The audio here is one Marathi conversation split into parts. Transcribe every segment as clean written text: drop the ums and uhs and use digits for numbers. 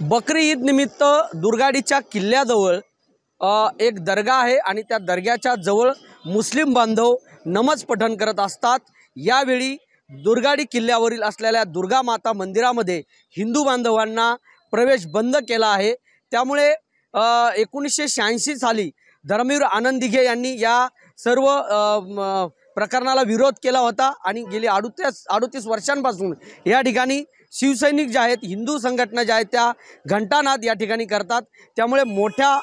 बकरी ईद निमित्त दुर्गाडीच्या किल्ल्याजवळ एक दर्गा आहे आणि त्या दर्ग्याच्या जवळ मुस्लिम बांधव नमाज पठण करत असतात। यावेळी दुर्गाडी किल्ल्यावरील असलेल्या दुर्गा माता मंदिरामध्ये हिंदू बांधवांना प्रवेश बंद केला आहे। त्यामुळे 1986 साली धर्मवीर आनंद दिघे यांनी या सर्व प्रकरणाला विरोध केला होता आणि गेली 38 वर्षांपासून या ठिकाणी शिवसैनिक जे आहेत, हिंदू संघटना ज्या आहेत त्या घंटानाद या ठिकाणी करतात। त्यामुळे मोठ्या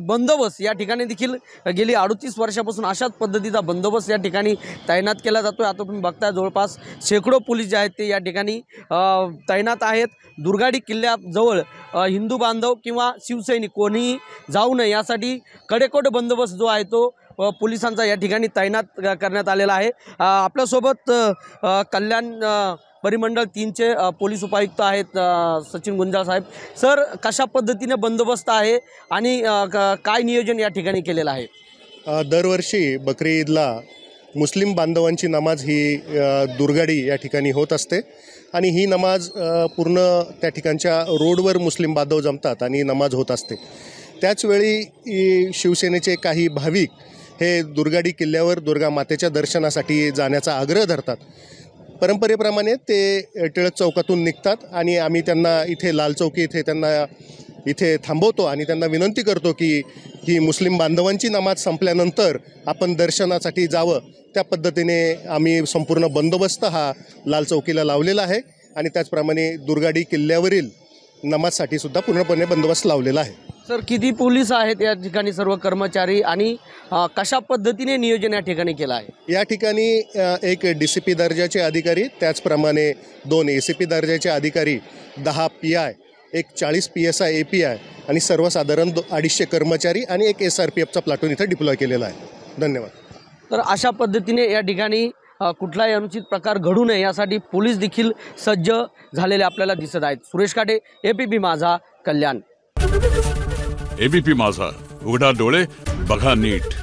बंदोबस्त या ठिकाणी देखील गेली 38 वर्षापासून अशाच पद्धतीचा बंदोबस्त या ठिकाणी तैनात केला जातो। आता तुम्ही बघताय जवळपास शेकडो पोलीस जे आहेत ते या ठिकाणी तैनात आहेत। दुर्गाडी किल्ल्याजवळ हिंदू बांधव किंवा शिवसैनिक कोणीही जाऊ नये यासाठी कडेकोट बंदोबस्त जो आहे तो पोलिसांचा या ठिकाणी तैनात करण्यात आलेला आहे। आपल्यासोबत कल्याण परिमंडळ 3चे पोलीस उपायुक्त आहेत सचिन गुंजाळ साहेब। सर, कशा पद्धतीने बंदोबस्त आहे आणि काय नियोजन या ठिकाणी केलेलं आहे? दरवर्षी बकरी ईदला मुस्लिम बांधवांची नमाज ही दुर्गाडी या ठिकाणी होत असते आणि ही नमाज पूर्ण त्या ठिकाणच्या रोडवर मुस्लिम बांधव जमतात आणि नमाज होत असते। त्याचवेळी शिवसेनेचे काही भाविक हे दुर्गाडी किल्ल्यावर दुर्गा मातेच्या दर्शनासाठी जाण्याचा आग्रह धरतात। परंपरेप्रमाणे ते टिळक चौकातून निघतात आणि आम्ही त्यांना इथे लाल चौकी इथे थांबवतो आणि त्यांना विनंती करतो की ही मुस्लिम बांधवांची नमाज संपल्यानंतर आपण दर्शनासाठी जावं। त्या पद्धतीने आम्ही संपूर्ण बंदोबस्त हा लाल चौकीला लावलेला आहे आणि त्याचप्रमाणे दुर्गाडी किल्ल्यावरील नमाजसाठी सुद्धा पूर्णपणे बंदोबस्त लावलेला आहे। सर, किती पोलीस आहेत या ठिकाणी, सर्व कर्मचारी, आणि कशा पद्धतीने नियोजन या ठिकाणी केलं आहे? या ठिकाणी एक DCP दर्जाचे अधिकारी, त्याचप्रमाणे 2 ACP दर्जाचे अधिकारी, 10 PI, एक 40 PSI API आणि सर्वसाधारण 250 कर्मचारी आणि एक SRPFचा प्लाटून इथे डिप्लॉय केलेला आहे। धन्यवाद। तर अशा पद्धतीने या ठिकाणी कुठलाही अनुचित प्रकार घडू नये यासाठी पोलीस देखील सज्ज झालेले आपल्याला दिसत आहेत। सुरेश काटे, ABP माझा, कल्याण। ABP माझा, उघडा डोळे बघा नीट।